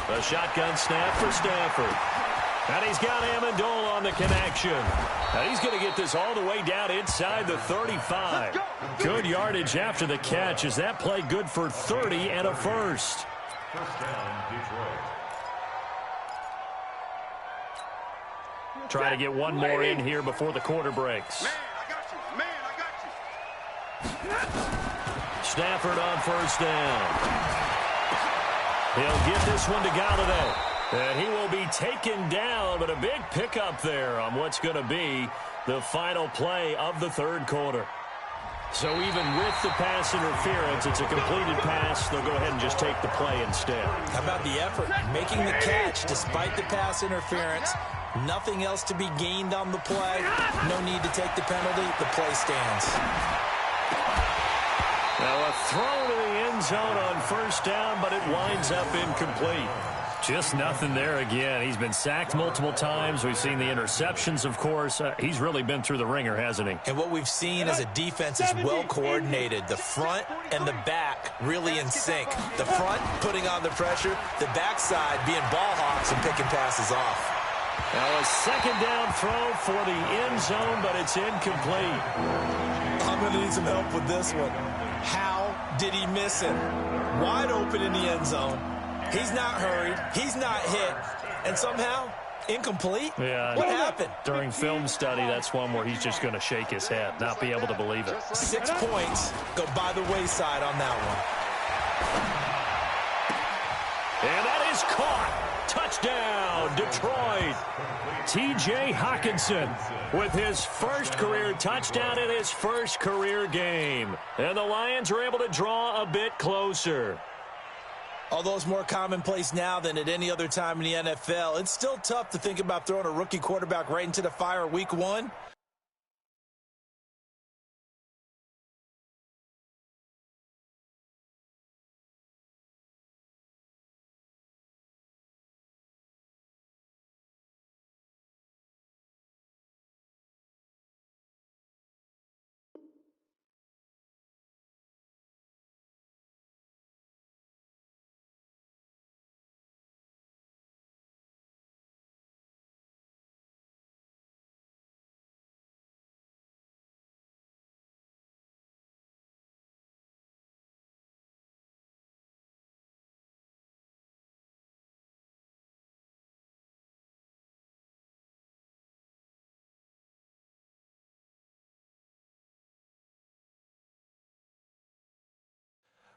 The shotgun snap for Stafford. And he's got Amendola on the connection. And he's going to get this all the way down inside the 35. Good yardage after the catch. Is that play good for 30 and a first? First down, Detroit. Try to get one more in here before the quarter breaks. Man, I got you. Man, I got you. Stafford on first down. He'll get this one to Galladay. And he will be taken down, but a big pickup there on what's going to be the final play of the third quarter. So even with the pass interference, it's a completed pass. They'll go ahead and just take the play instead. How about the effort? Making the catch despite the pass interference. Nothing else to be gained on the play. No need to take the penalty. The play stands. Now a throw to the end end zone on first down, but it winds up incomplete. Just nothing there again. He's been sacked multiple times. We've seen the interceptions, of course. He's really been through the ringer, hasn't he? And what we've seen as a defense is well coordinated. The front and the back really in sync. The front putting on the pressure, the backside being ball hawks and picking passes off. Now a second down throw for the end zone, but it's incomplete. I'm going to need some help with this one. How did he miss him? Wide open in the end zone. He's not hurried. He's not hit. And somehow, incomplete? Yeah. What happened? During film study, that's one where he's just going to shake his head, not be able to believe it. 6 points go by the wayside on that one. And that is caught. Touchdown, Detroit. T.J. Hockenson with his first career touchdown in his first career game. And the Lions are able to draw a bit closer. Although it's more commonplace now than at any other time in the NFL, it's still tough to think about throwing a rookie quarterback right into the fire week 1.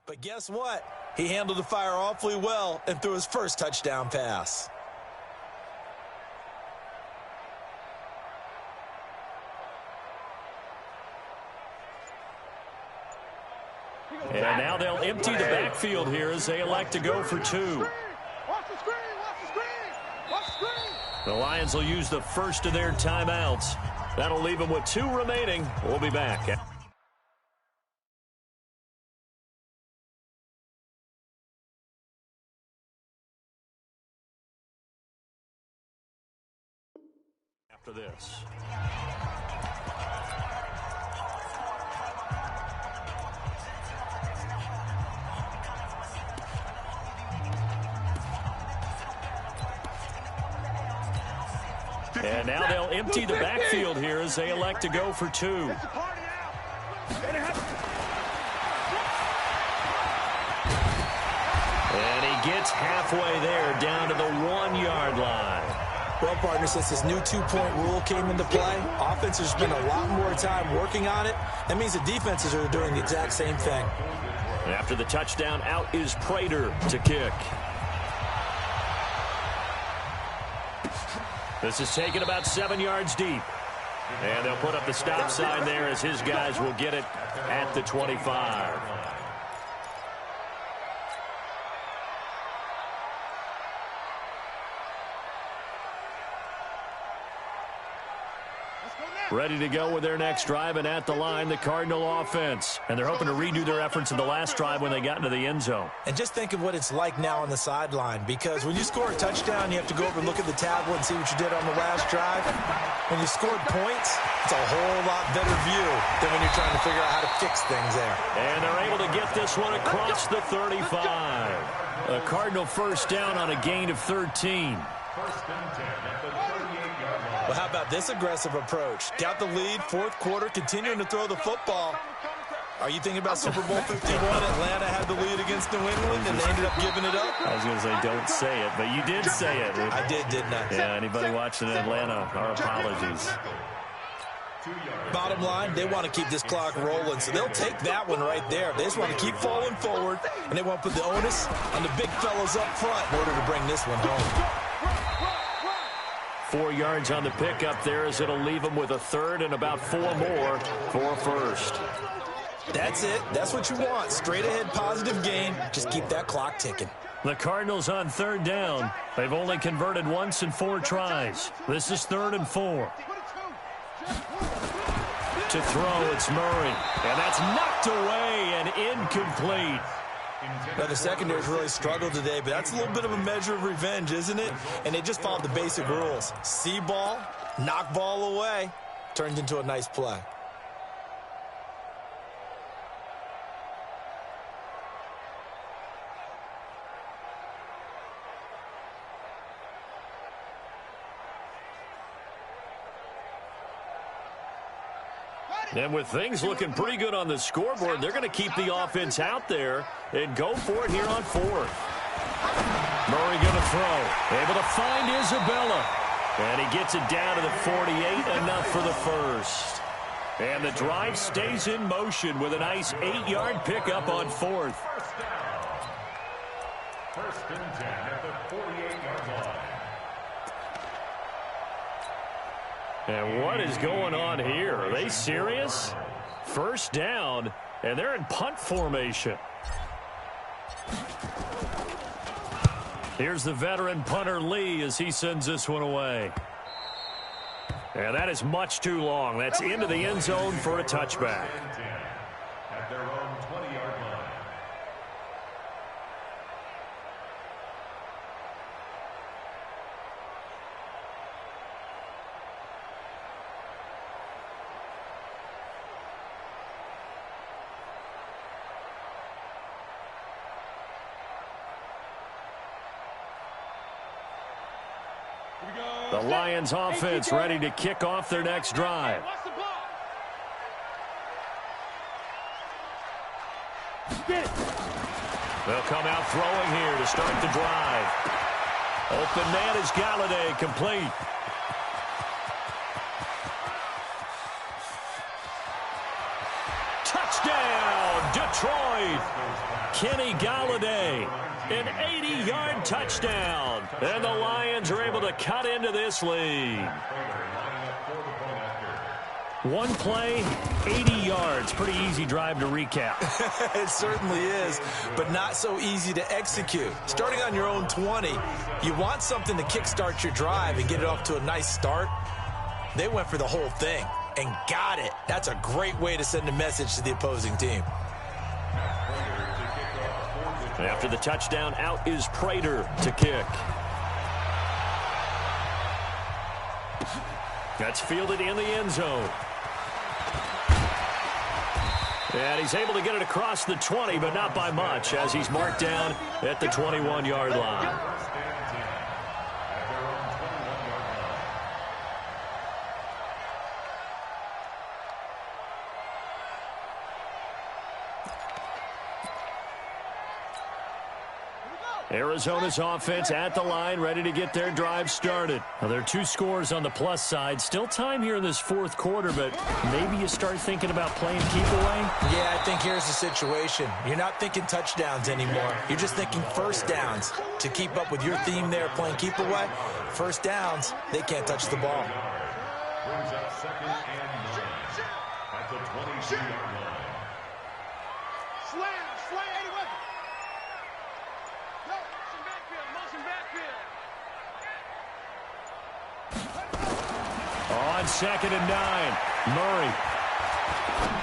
But guess what? He handled the fire awfully well and threw his first touchdown pass. And now they'll empty the backfield here as they elect to go for 2. The Lions will use the first of their timeouts. That'll leave them with 2 remaining. We'll be back. After this. And now they'll empty the backfield here as they elect to go for 2. And he gets halfway there down to the 1-yard line. Well, partner, since this new 2-point rule came into play, offenses spend a lot more time working on it. That means the defenses are doing the exact same thing. And after the touchdown, out is Prater to kick. This is taken about 7 yards deep. And they'll put up the stop sign there as his guys will get it at the 25. Ready to go with their next drive, and at the line, the Cardinal offense. And they're hoping to redo their efforts in the last drive when they got into the end zone. And just think of what it's like now on the sideline, because when you score a touchdown, you have to go over and look at the tablet and see what you did on the last drive. When you scored points, it's a whole lot better view than when you're trying to figure out how to fix things there. And they're able to get this one across the 35. A Cardinal first down on a gain of 13. First and 10 at the 38-yard line. Well, how about this aggressive approach? Got the lead, 4th quarter, continuing to throw the football. Are you thinking about Super Bowl 51? Atlanta had the lead against New England, and they ended up giving it up? I was going to say, don't say it, but you did say it. I did, didn't I? Yeah, anybody watching in Atlanta, our apologies. Bottom line, they want to keep this clock rolling, so they'll take that one right there. They just want to keep falling forward, and they want to put the onus on the big fellas up front in order to bring this one home. 4 yards on the pickup there as it'll leave them with a third and about 4 more for first. That's it. That's what you want. Straight ahead positive gain. Just keep that clock ticking. The Cardinals on third down. They've only converted once in 4 tries. This is 3rd and 4. To throw, it's Murray. And that's knocked away and incomplete. Now, the secondary's really struggled today, but that's a little bit of a measure of revenge, isn't it? And they just followed the basic rules. See ball, knock ball away, turned into a nice play. And with things looking pretty good on the scoreboard, they're going to keep the offense out there and go for it here on fourth. Murray going to throw. Able to find Isabella. And he gets it down to the 48, enough for the first. And the drive stays in motion with a nice 8-yard pickup on fourth. First and 10 at the 48-yard line. And what is going on here? Are they serious? First down, and they're in punt formation. Here's the veteran punter Lee as he sends this one away. And that is much too long. That's into the end zone for a touchback. At their own 20-yard line. The Lions offense ready to kick off their next drive. They'll come out throwing here to start the drive. Open man is Galladay, complete. Touchdown, Detroit. Kenny Galladay, an 80-yard touchdown. And the Lions are able to cut into this lead. One play, 80 yards. Pretty easy drive to recap. It certainly is, but not so easy to execute. Starting on your own 20, you want something to kickstart your drive and get it off to a nice start. They went for the whole thing and got it. That's a great way to send a message to the opposing team. After the touchdown, out is Prater to kick. That's fielded in the end zone. And he's able to get it across the 20, but not by much, as he's marked down at the 21-yard line. Arizona's offense at the line, ready to get their drive started. Now, there are 2 scores on the plus side. Still time here in this fourth quarter, but maybe you start thinking about playing keep away? Yeah, I think here's the situation. You're not thinking touchdowns anymore. You're just thinking first downs. To keep up with your theme there, playing keep away, first downs, they can't touch the ball. Brings up second and 9 at the 22-yard line. Slam, anyway. On second and 9, Murray.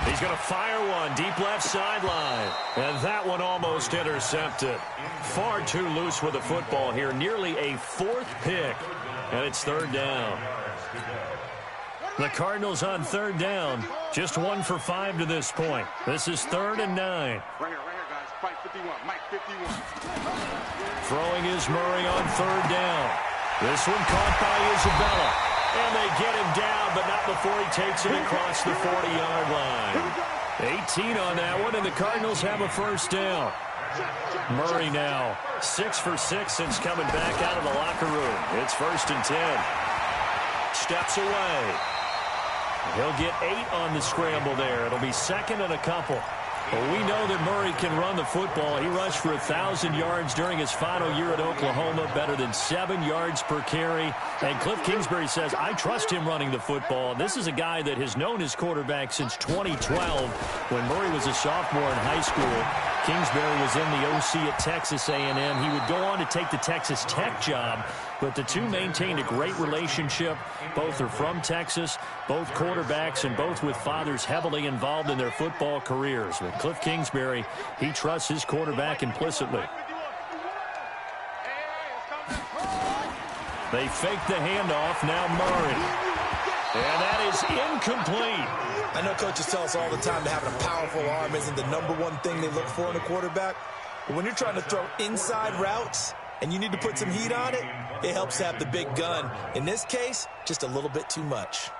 He's going to fire one deep left sideline. And that one almost intercepted. Far too loose with the football here. Nearly a 4th pick. And it's third down. The Cardinals on third down. Just 1 for 5 to this point. This is 3rd and 9. Right here, guys. Fight 51. Mike 51. Throwing is Murray on third down. This one caught by Isabella. And they get him down, but not before he takes it across the 40-yard line. 18 on that one, and the Cardinals have a first down. Murray now 6 for 6 since coming back out of the locker room. It's 1st and 10. Steps away. He'll get 8 on the scramble there. It'll be 2nd and a couple. Well, we know that Murray can run the football. He rushed for 1,000 yards during his final year at Oklahoma, better than 7 yards per carry. And Cliff Kingsbury says, I trust him running the football. This is a guy that has known his quarterback since 2012 when Murray was a sophomore in high school. Kingsbury was in the OC at Texas A&M. He would go on to take the Texas Tech job, but the two maintained a great relationship. Both are from Texas, both quarterbacks, and both with fathers heavily involved in their football careers. With Cliff Kingsbury, he trusts his quarterback implicitly. They fake the handoff. Now Murray. And that is incomplete. I know coaches tell us all the time that having a powerful arm isn't the #1 thing they look for in a quarterback. But when you're trying to throw inside routes and you need to put some heat on it, it helps to have the big gun. In this case, just a little bit too much.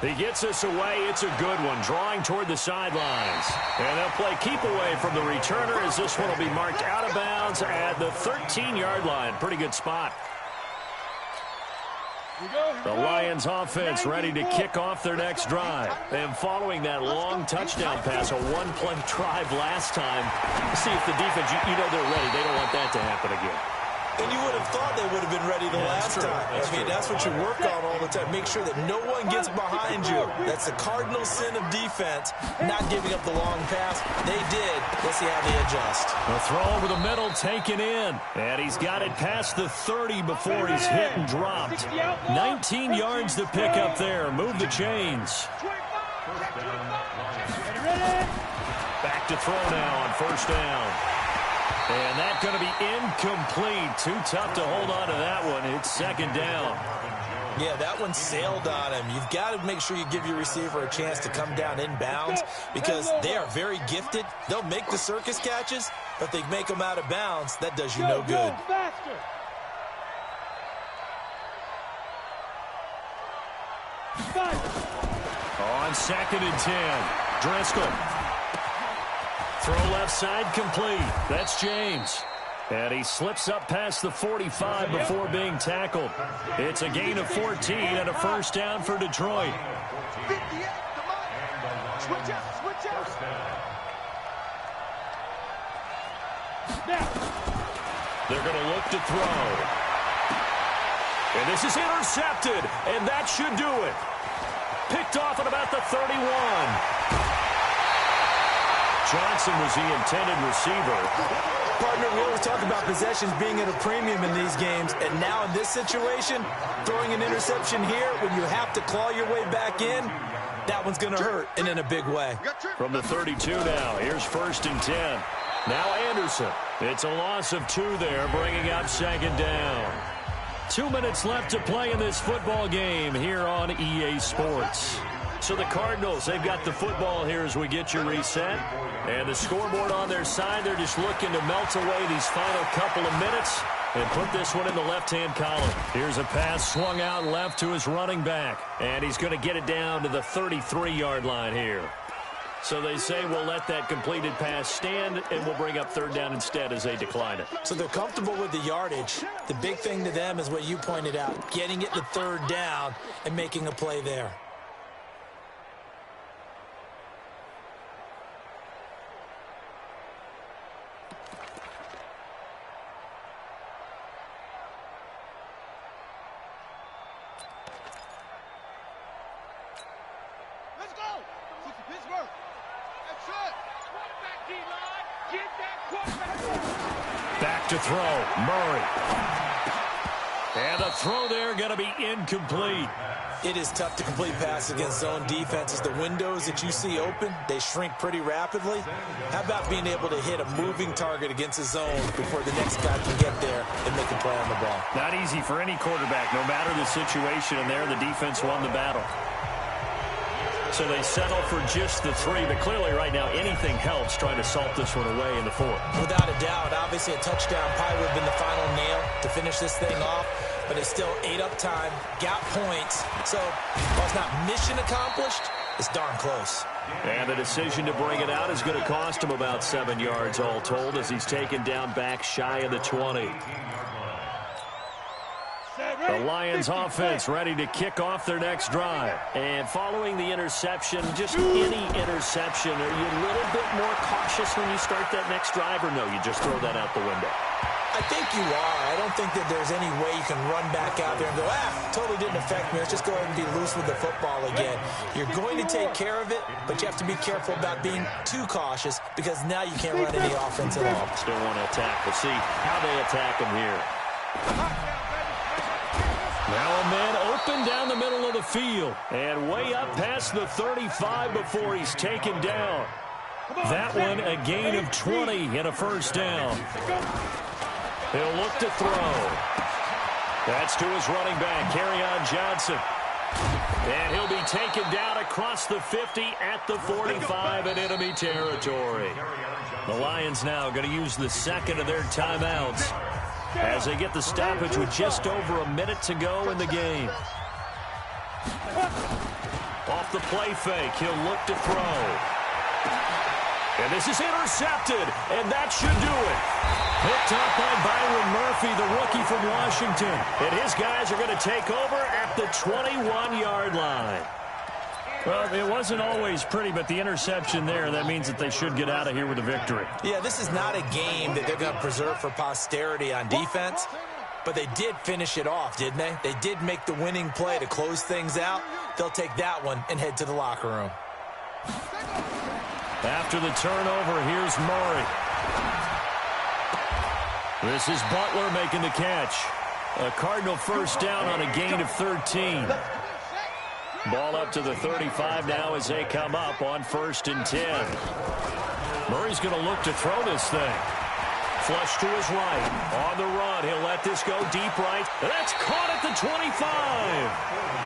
He gets us away. It's a good one, drawing toward the sidelines. And they'll play keep away from the returner as this one will be marked out of bounds at the 13-yard line. Pretty good spot. The Lions offense ready to kick off their next drive. And following that long touchdown pass, a one-play drive last time, see if the defense, you know they're ready. They don't want that to happen again. And you would have thought they would have been ready the last time. That's what you work on all the time. Make sure that no one gets behind you. That's the cardinal sin of defense, not giving up the long pass. They did. Let's see how they adjust. A throw over the middle taken in. And he's got it past the 30 before he's hit and dropped. 19 yards to pick up there. Move the chains. Back to throw now on first down. And that's going to be incomplete. Too tough to hold on to that one. It's second down. Yeah, that one sailed on him. You've got to make sure you give your receiver a chance to come down inbounds because they are very gifted. They'll make the circus catches, but they make them out of bounds. That does you no good. On 2nd and 10, Driscoll. Throw left side complete. That's James. And he slips up past the 45 before being tackled. It's a gain of 14 and a first down for Detroit. Switch out. They're going to look to throw. And this is intercepted, and that should do it. Picked off at about the 31. Johnson was the intended receiver. Partner, we always talk about possessions being at a premium in these games, and now in this situation, throwing an interception here when you have to claw your way back in, that one's going to hurt, and in a big way. From the 32 now, here's 1st and 10. Now Anderson. It's a loss of 2 there, bringing up second down. 2 minutes left to play in this football game here on EA Sports. So the Cardinals, they've got the football here as we get you reset. And the scoreboard on their side, they're just looking to melt away these final couple of minutes and put this one in the left-hand column. Here's a pass swung out left to his running back. And he's going to get it down to the 33-yard line here. So they say we'll let that completed pass stand, and we'll bring up 3rd down instead as they decline it. So they're comfortable with the yardage. The big thing to them is what you pointed out, getting it to 3rd down and making a play there. Back to throw, Murray. And the throw there going to be incomplete. It is tough to complete passes against zone defenses. The windows that you see open, they shrink pretty rapidly. How about being able to hit a moving target against a zone before the next guy can get there and make a play on the ball? Not easy for any quarterback, no matter the situation, and there the defense won the battle. So they settle for just the 3, but clearly right now anything helps trying to salt this one away in the 4th. Without a doubt, obviously a touchdown probably would have been the final nail to finish this thing off, but it's still ate up time, got points. So while it's not mission accomplished, it's darn close. And the decision to bring it out is going to cost him about 7 yards all told as he's taken down back shy of the 20. The Lions offense ready to kick off their next drive. And following the interception, just any interception, are you a little bit more cautious when you start that next drive, or no, you just throw that out the window? I think you are. I don't think that there's any way you can run back out there and go, totally didn't affect me. Let's just go ahead and be loose with the football again. You're going to take care of it, but you have to be careful about being too cautious because now you can't run any offense at all. Still want to attack. We'll see how they attack him here. Now a man open down the middle of the field and way up past the 35 before he's taken down. That one a gain of 20 and a first down. He'll look to throw. That's to his running back, Kerryon Johnson. And he'll be taken down across the 50 at the 45 in enemy territory. The Lions now going to use the second of their timeouts as they get the stoppage with just over a minute to go in the game. Off the play fake, he'll look to throw. And this is intercepted, and that should do it. Picked up by Byron Murphy, the rookie from Washington. And his guys are going to take over at the 21-yard line. Well, it wasn't always pretty, but the interception there, that means that they should get out of here with a victory. Yeah, this is not a game that they're going to preserve for posterity on defense, but they did finish it off, didn't they? They did make the winning play to close things out. They'll take that one and head to the locker room. After the turnover, here's Murray. This is Butler making the catch. A Cardinal first down on a gain of 13. Ball up to the 35 now as they come up on 1st and 10. Murray's going to look to throw this thing. Flush to his right. On the run, he'll let this go deep right. That's caught at the 25.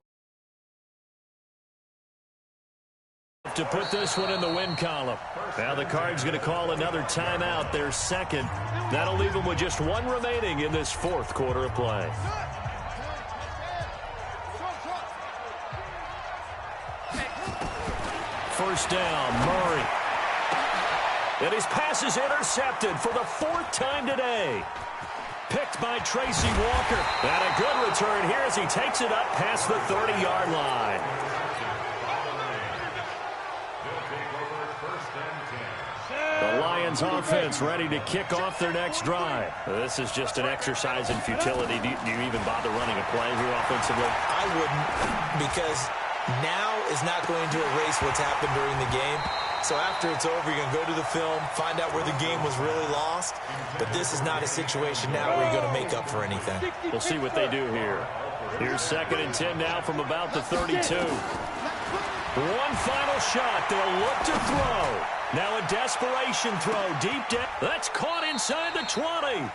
To put this one in the win column. Now the Cards going to call another timeout, their second. That'll leave them with just one remaining in this fourth quarter of play. First down, Murray. And his pass is intercepted for the 4th time today. Picked by Tracy Walker. And a good return here as he takes it up past the 30-yard line. The Lions offense ready to kick off their next drive. This is just an exercise in futility. Do you even bother running a play here offensively? I wouldn't, because now is not going to erase what's happened during the game. So after it's over, you're going to go to the film, find out where the game was really lost. But this is not a situation now where you're going to make up for anything. We'll see what they do here. Here's 2nd and 10 now from about the 32. One final shot. They'll look to throw. Now a desperation throw deep down. That's caught inside the 20.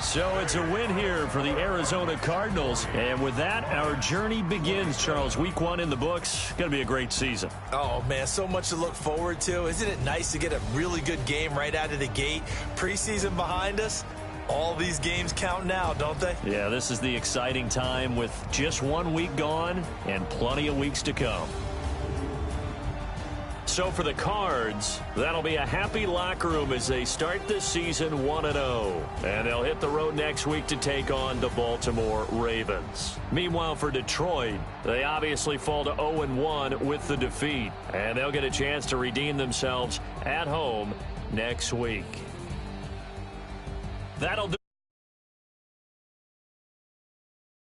So it's a win here for the Arizona Cardinals. And with that, our journey begins, Charles. Week 1 in the books. Going to be a great season. Oh, man, so much to look forward to. Isn't it nice to get a really good game right out of the gate? Preseason behind us. All these games count now, don't they? Yeah, this is the exciting time with just 1 week gone and plenty of weeks to come. So for the Cards, that'll be a happy locker room as they start this season 1-0. And they'll hit the road next week to take on the Baltimore Ravens. Meanwhile, for Detroit, they obviously fall to 0-1 with the defeat. And they'll get a chance to redeem themselves at home next week. That'll do